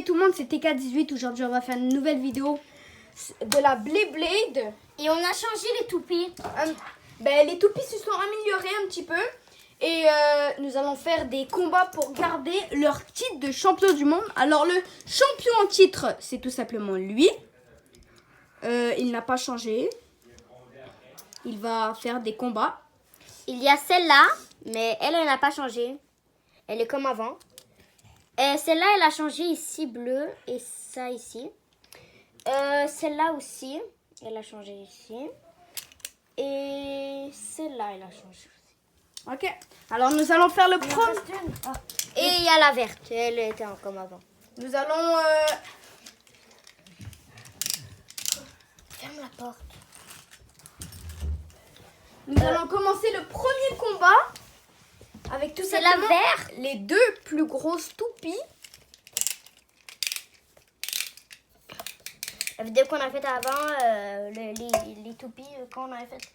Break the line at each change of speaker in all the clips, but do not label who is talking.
Tout le monde, c'est TK18. Aujourd'hui, on va faire une nouvelle vidéo de la Beyblade.
Et on a changé les toupies.
Les toupies se sont améliorées un petit peu. Et nous allons faire des combats pour garder leur titre de champion du monde. Alors, le champion en titre, c'est tout simplement lui. Il n'a pas changé. Il va faire des combats.
Il y a celle-là, mais elle n'a pas changé. Elle est comme avant. Et celle-là, elle a changé ici, bleu, et ça ici. Celle-là aussi, elle a changé ici. Et celle-là, elle a changé aussi.
Ok. Alors, nous allons faire le premier.
Et il y a la verte, elle était comme avant.
Nous allons...
Ferme la porte.
Nous allons commencer le premier combat avec tout
C'est la
simplement
verte.
les deux plus grosses toupies.
La vidéo qu'on a faite avant, les toupies, quand on avait fait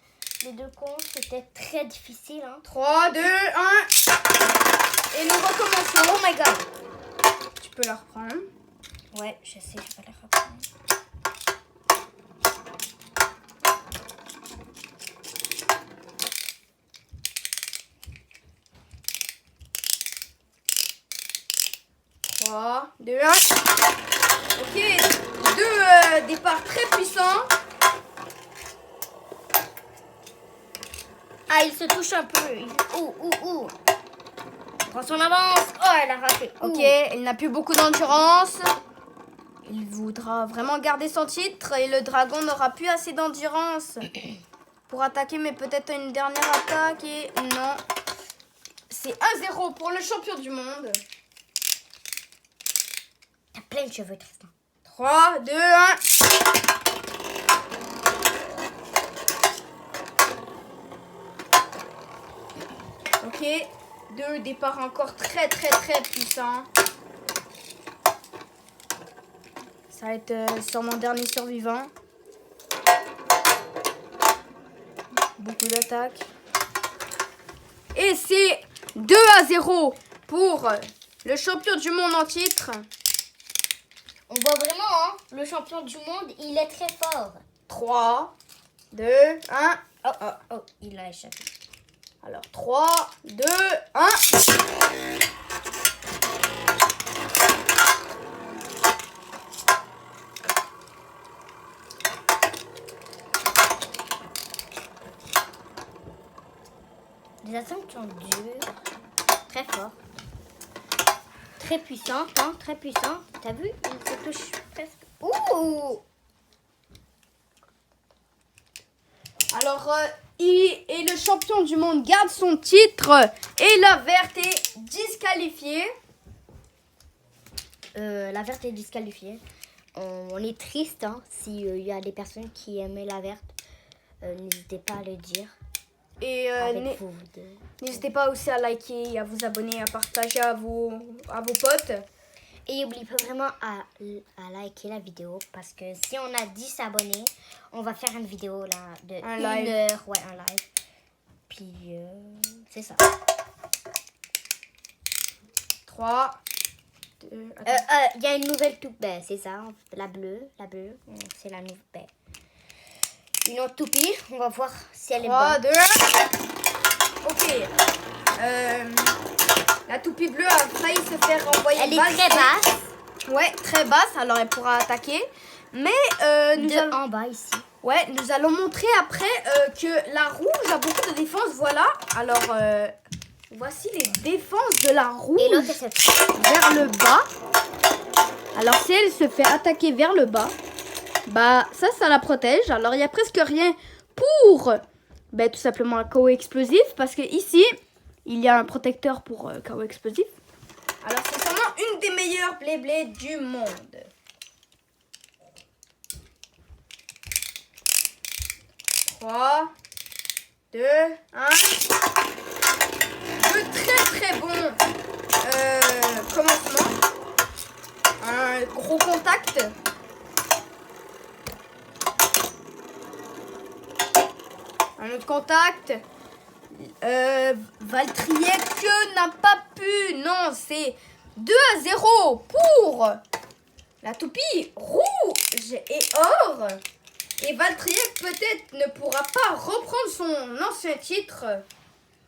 les deux comptes, c'était très difficile. Hein.
3, 2, 1. Et nous recommençons.
Oh my god.
Tu peux la reprendre.
Ouais, je sais, je vais la reprendre.
Trois, 2, 1. Ok, deux départs très puissants.
Ah, il se touche un peu. Ouh. Prends son avance. Oh, elle a raté.
Ok,
Ouh.
il n'a plus beaucoup d'endurance. Il voudra vraiment garder son titre et le dragon n'aura plus assez d'endurance pour attaquer, mais peut-être une dernière attaque et non. C'est 1-0 pour le champion du monde.
T'as plein de cheveux, Tristan.
3, 2, 1. Ok, deux départs encore très puissants. Ça va être sur mon dernier survivant. Beaucoup d'attaques. Et c'est 2-0 pour le champion du monde en titre.
On voit vraiment, hein, le champion du monde, il est très fort.
3, 2, 1.
Oh, il a échappé.
Alors 3, 2, 1.
Les attaques sont dures, très fortes, très puissantes, hein, très puissantes. T'as vu, il se touche presque. Ouh!
Alors, et le champion du monde garde son titre et la verte est disqualifiée.
La verte est disqualifiée. On est triste, hein, s'il y a des personnes qui aimaient la verte. N'hésitez pas à le dire.
Et
Avec vous deux.
n'hésitez pas aussi à liker, à vous abonner, à partager à vos potes.
Et n'oubliez pas vraiment à liker la vidéo parce que si on a 10 abonnés, on va faire une vidéo là de
Un
1
live.
heure. Ouais, un live. Puis c'est ça.
3, 2,
Il y a une nouvelle toupie. Ben, c'est ça, la bleue. C'est la nouvelle. Ben, une autre toupie. On va voir si elle est
3,
bonne.
2, 1. Ok. La toupie bleue a failli se faire renvoyer.
Elle est
balle.
très basse.
Ouais, très basse, alors elle pourra attaquer. Mais
En bas ici.
ouais, nous allons montrer après que la rouge a beaucoup de défense. Voilà, alors voici les défenses de la rouge
Et l'autre, c'est
vers le bas. Alors si elle se fait attaquer vers le bas, bah ça la protège. Alors il n'y a presque rien pour tout simplement un KO explosif. Parce que ici, il y a un protecteur pour KO explosif. Alors c'est vraiment une des meilleures Beyblade du monde. Trois, 2, 1. De très bons commencement. Un gros contact. Un autre contact. Valtriek n'a pas pu. Non, c'est 2-0 pour La toupie rouge et or. Et Valtryek peut-être ne pourra pas reprendre son ancien titre.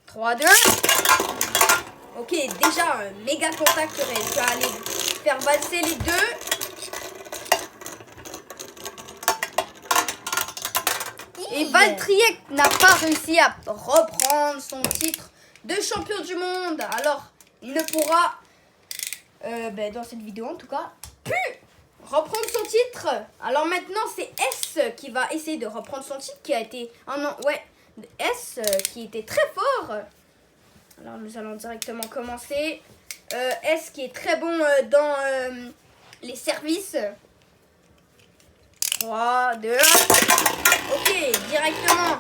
3, 2. Ok, déjà un méga contact qui va aller faire valser les deux. Et Valtryek n'a pas réussi à reprendre son titre de champion du monde. Alors, il ne pourra, dans cette vidéo en tout cas, plus reprendre son titre. Alors maintenant, c'est S qui va essayer de reprendre son titre qui a été... S qui était très fort. Alors, nous allons directement commencer. S qui est très bon dans les services. 3, 2, 1. Ok, directement,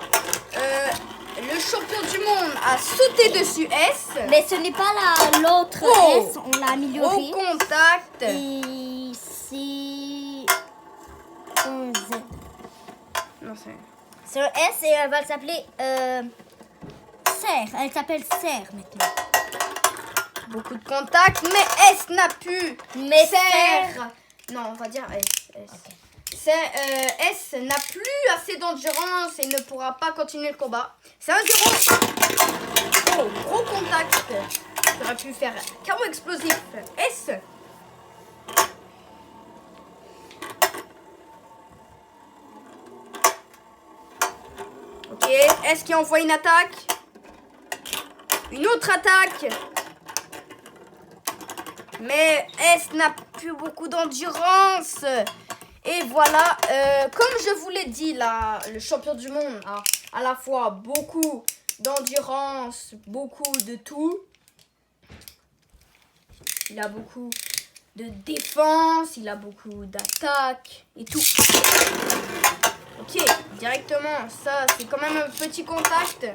le champion du monde a sauté dessus S.
Mais ce n'est pas l'autre S, on l'a amélioré.
Au contact.
Et c'est... Non, c'est un S et elle va s'appeler Serre. Elle s'appelle Serre maintenant.
Beaucoup de contacts, mais S n'a pu.
Mais
Serre. Non, on va dire S.
Okay.
S n'a plus assez d'endurance et ne pourra pas continuer le combat. C'est 1-0. Oh, gros contact. J'aurais pu faire chaos explosif. S. Ok, S qui envoie une attaque. Une autre attaque. Mais S n'a plus beaucoup d'endurance. Et voilà, comme je vous l'ai dit, là, le champion du monde a à la fois beaucoup d'endurance, beaucoup de tout. Il a beaucoup de défense, il a beaucoup d'attaque et tout. Ok, directement, ça c'est quand même un petit contact.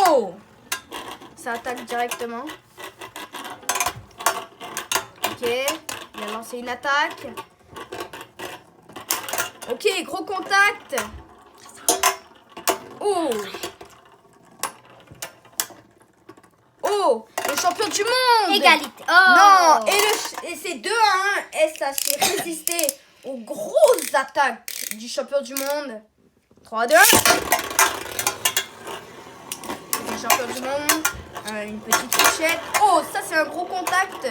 Oh! Ça attaque directement. Ok, il a lancé une attaque. Ok, gros contact. Oh! Oh! Le champion du monde!
Égalité. Oh!
Non! Et c'est 2-1. Et ça s'est résisté aux grosses attaques du champion du monde. 3, 2, 1. Le champion du monde. Une petite touchette. Oh, ça c'est un gros contact.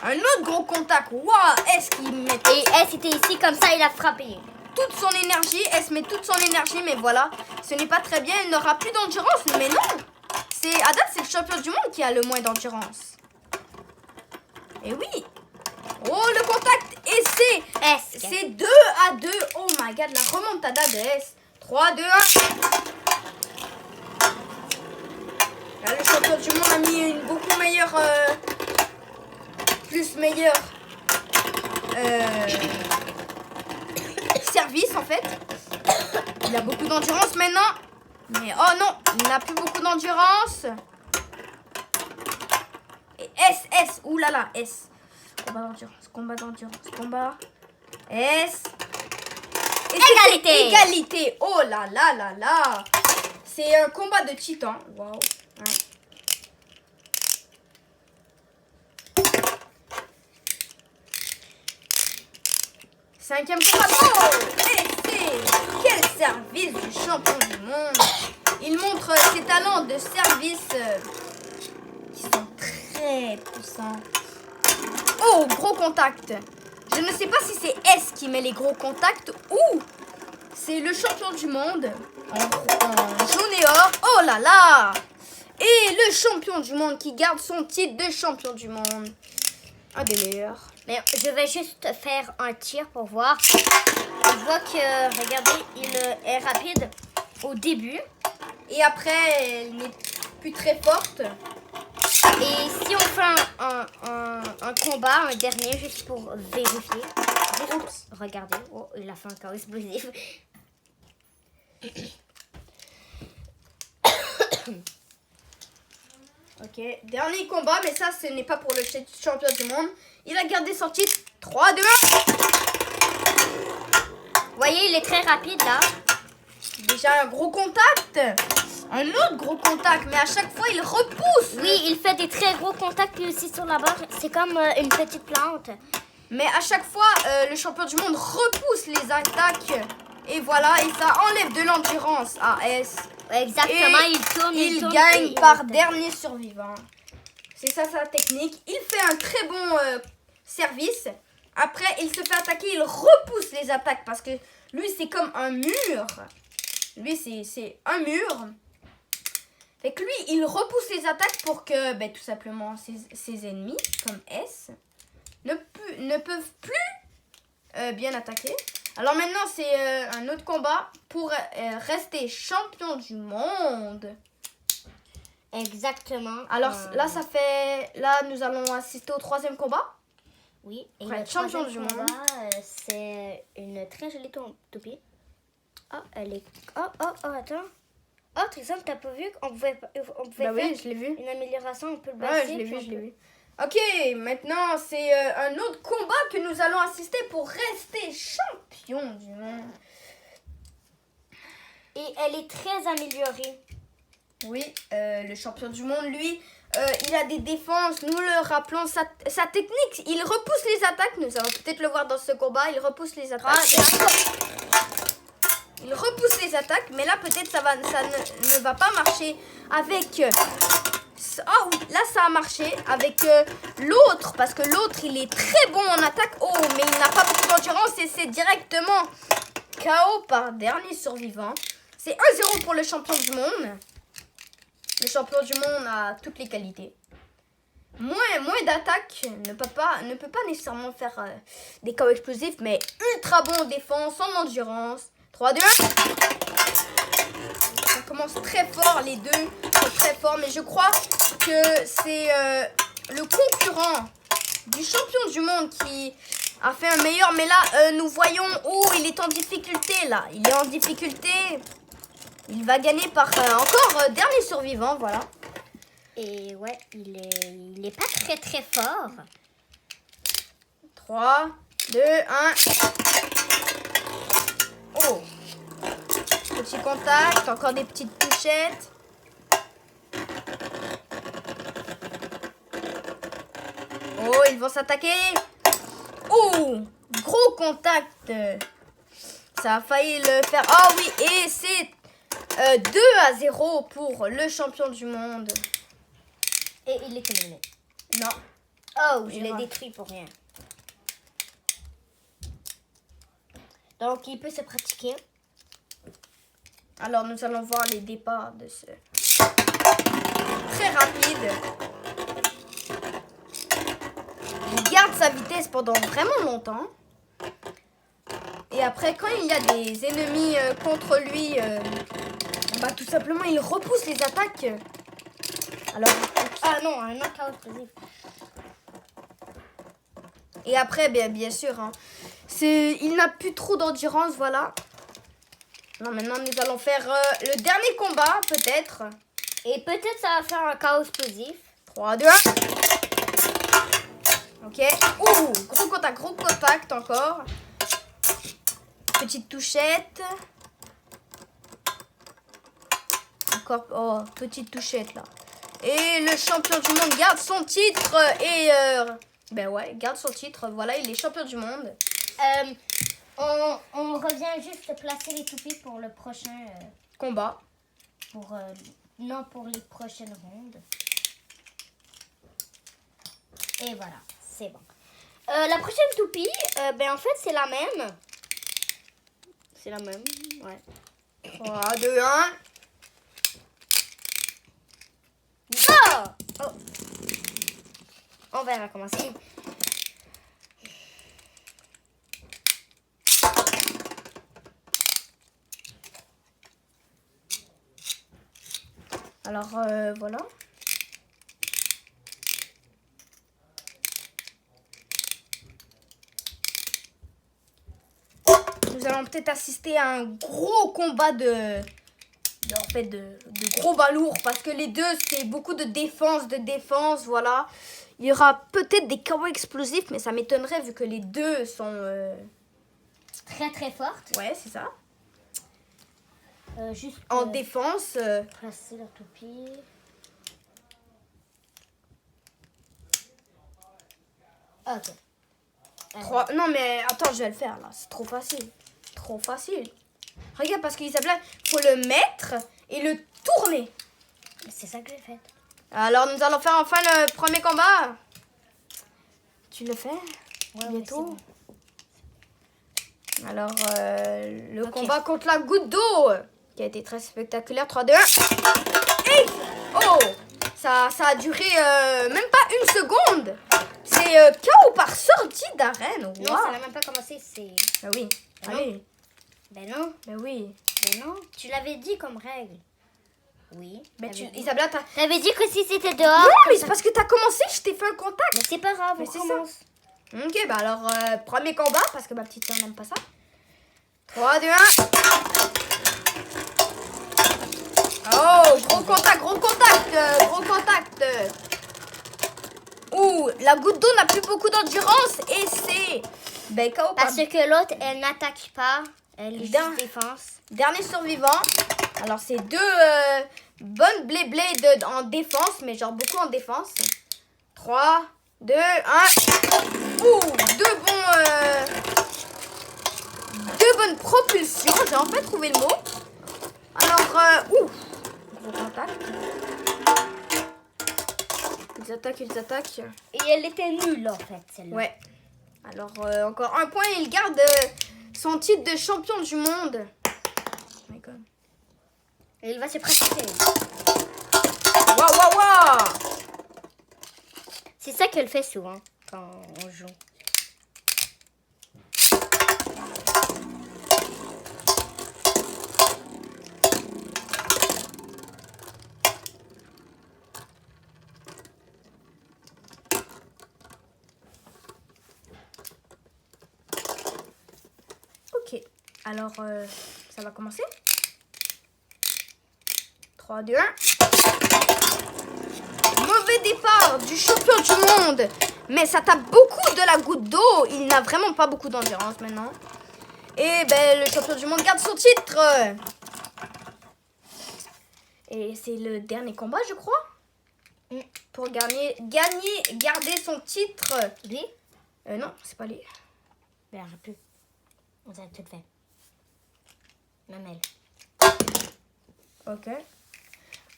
Un autre gros contact. Waouh! Est-ce qu'il met...
Et S était ici, comme ça il a frappé.
Toute son énergie, elle se met toute son énergie, mais voilà, ce n'est pas très bien, elle n'aura plus d'endurance, mais non, à date, c'est le champion du monde qui a le moins d'endurance. Et oui, oh, le contact, et c'est 2-2, oh my god, la remontada de S, 3, 2, 1. Là, le champion du monde a mis une beaucoup meilleure, service en fait. Il a beaucoup d'endurance maintenant. Mais oh non, il n'a plus beaucoup d'endurance. Et S, oulala, S. Combat d'endurance. S. Et égalité. Oh là là là là. C'est un combat de titans. Waouh. Ouais. Cinquième combat. Oh, quel service du champion du monde. Il montre ses talents de service qui sont très puissants. Oh, gros contact. Je ne sais pas si c'est S qui met les gros contacts ou c'est le champion du monde en jaune et or. Oh là là. Et le champion du monde qui garde son titre de champion du monde. Un des meilleurs.
Mais je vais juste faire un tir pour voir. On voit que, regardez, il est rapide au début.
Et après, elle n'est plus très forte.
Et si on fait un combat, un dernier, juste pour vérifier. Oups, regardez. Oh, il a fait un chaos explosif.
Ok, dernier combat, mais ça, ce n'est pas pour le champion du monde. Il a gardé son titre. 3, 2, 1.
Vous voyez, il est très rapide là.
Déjà un gros contact. Un autre gros contact, mais à chaque fois, il repousse.
Oui, il fait des très gros contacts, puis aussi sur la barre. C'est comme une petite plante.
Mais à chaque fois, le champion du monde repousse les attaques. Et voilà, et ça enlève de l'endurance à S.
Exactement,
Et
il tourne.
gagne par dernier survivant. C'est ça sa technique. Il fait un très bon service. Après, il se fait attaquer, il repousse les attaques parce que lui, c'est comme un mur. Lui, c'est un mur. Fait que lui, il repousse les attaques pour que, ben, tout simplement, ses ennemis, comme S, ne peuvent plus bien attaquer. Alors maintenant, c'est un autre combat pour rester champion du monde.
Exactement.
Alors là, ça fait... Là, nous allons assister au 3e combat.
Oui, et
Ouais,
le
champion
troisième
du monde.
combat, c'est une très jolie toupie. Oh, elle est... Oh, attends. Oh, Tristan, t'as pas vu qu'on pouvait
Bah
faire
oui, je l'ai vu.
une amélioration, on peut le
Ouais,
baisser.
je l'ai
puis
vu,
on
je l'ai
peut-
vu. Ok, maintenant, c'est un autre combat que nous allons assister pour rester champion du monde.
Et elle est très améliorée.
Oui, le champion du monde, lui, il a des défenses. Nous le rappelons, sa technique, il repousse les attaques. Nous allons peut-être le voir dans ce combat. Il repousse les attaques. Il repousse les attaques, mais là, peut-être, ça ne va pas marcher avec... Oh oui, là, ça a marché avec l'autre, parce que l'autre, il est très bon en attaque. Oh, mais il n'a pas beaucoup d'endurance et c'est directement KO par dernier survivant. C'est 1-0 pour le champion du monde. Le champion du monde a toutes les qualités. Moins d'attaque ne peut pas nécessairement faire des KO explosifs, mais ultra bon en défense, en endurance. 3, 2, 1. Ça commence très fort, les deux sont très forts, mais je crois que c'est le concurrent du champion du monde qui a fait un meilleur. Mais là, nous voyons, il est en difficulté, là. Il est en difficulté. Il va gagner par encore dernier survivant, voilà.
Et ouais, il est pas très très fort.
3, 2, 1. Oh. Petit contact, encore des petites touchettes. Oh, ils vont s'attaquer. Oh, gros contact. Ça a failli le faire. Oh oui, et c'est 2-0 pour le champion du monde.
Et il est éliminé.
Non.
Oh, je l'ai
Erreur.
détruit pour rien. Donc, il peut se pratiquer.
Alors, nous allons voir les départs de ce... Très rapide. Il garde sa vitesse pendant vraiment longtemps. Et après, quand il y a des ennemis contre lui, bah, tout simplement, il repousse les attaques. Alors,
Ah non, un autre chaos explosif.
et après, bien sûr, hein, il n'a plus trop d'endurance, voilà. Alors maintenant, nous allons faire le dernier combat, peut-être.
Et peut-être ça va faire un chaos explosif.
3, 2, 1. Ok. Ouh, gros contact encore. Petite touchette. Encore, oh, petite touchette là. Et le champion du monde garde son titre et... ben ouais, garde son titre. Voilà, il est champion du monde.
On revient juste placer les toupies pour le prochain...
Combat.
non, pour les prochaines rondes. Et voilà, c'est bon. La prochaine toupie, en fait, c'est la même. C'est la même, ouais.
3, 2, 1.
Oh! On va recommencer.
Alors, voilà. Nous allons peut-être assister à un gros combat de gros balourds. Parce que les deux, c'est beaucoup de défense, voilà. Il y aura peut-être des KO explosifs, mais ça m'étonnerait vu que les deux sont...
Très très forte.
Ouais, c'est ça.
Juste
En défense.
placer la toupie. Ok.
Non, mais attends, je vais le faire là. C'est trop facile. Trop facile. Regarde, parce qu'Isabella, faut le mettre et le tourner.
C'est ça que j'ai fait.
Alors, nous allons faire enfin le premier combat. Tu le fais
Ouais,
bientôt.
Ouais,
Alors, le combat contre la goutte d'eau, qui a été très spectaculaire. 3, 2, 1. Et oh, ça a duré même pas une seconde. C'est KO par sortie d'arène. Wow.
Non, ça n'a même pas commencé. C'est.
Ben oui.
Ben
Allez.
Ben non.
Ben oui.
Ben non. Tu l'avais dit comme règle. Oui.
Ben Isabella,
T'avais dit que si c'était dehors.
Non, mais c'est parce que t'as commencé, je t'ai fait un contact.
Mais c'est pas grave,
Mais
on
c'est
commence.
Ok, bah alors, premier combat, parce que ma petite soeur n'aime pas ça. 3, 2, 1. Oh, gros contact, gros contact, gros contact. Ouh, la goutte d'eau n'a plus beaucoup d'endurance et c'est... Ben, KO
Parce que l'autre, elle n'attaque pas. Elle est juste défense.
Dernier survivant. Alors, c'est deux bonnes blé en défense, mais genre beaucoup en défense. 3, 2, 1. Ouh, deux bonnes propulsions. J'ai enfin trouvé le mot. Alors, ouh, gros contact. Ils attaquent.
Et elle était nulle en fait, celle-là.
Ouais. Alors, encore un point. Il garde son titre de champion du monde. Oh my God.
Et il va se pratiquer.
Waouh, waouh, waouh.
C'est ça qu'elle fait souvent quand on joue.
Ok. Alors, ça va commencer. 3, 2, 1. Mauvais départ du champion du monde. Mais ça tape beaucoup de la goutte d'eau. Il n'a vraiment pas beaucoup d'endurance maintenant. Et ben, le champion du monde garde son titre. Et c'est le dernier combat, je crois. Pour garder son titre.
Lui?
Non, c'est pas lui.
Ben, arrête plus. On a tout fait. Même elle.
Ok.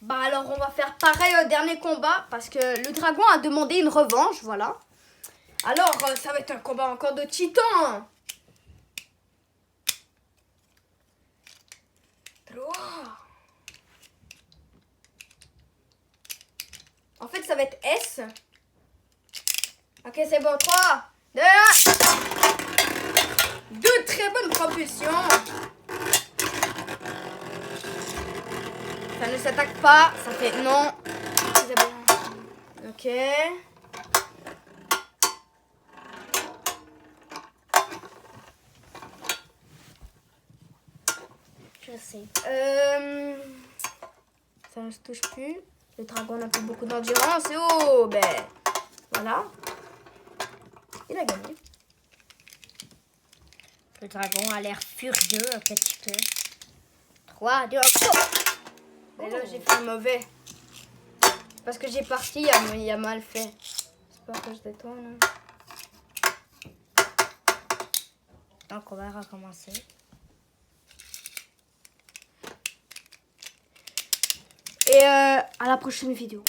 Bah alors on va faire pareil au dernier combat parce que le dragon a demandé une revanche, voilà. Alors ça va être un combat encore de titans. 3. En fait ça va être S. Ok c'est bon, 3, 2, 1. Deux très bonnes propulsions. Ça ne s'attaque pas, ça fait non. C'est bon. Ok.
Je sais.
Ça ne se touche plus. Le dragon n'a plus beaucoup d'endurance. Et oh, ben voilà. Il a gagné.
Le dragon a l'air furieux un petit peu. 3, 2, 1, go!
Mais là, j'ai fait mauvais. Parce que j'ai parti, il a mal fait. C'est pas que je détourne.
Donc, on va recommencer.
Et à la prochaine vidéo.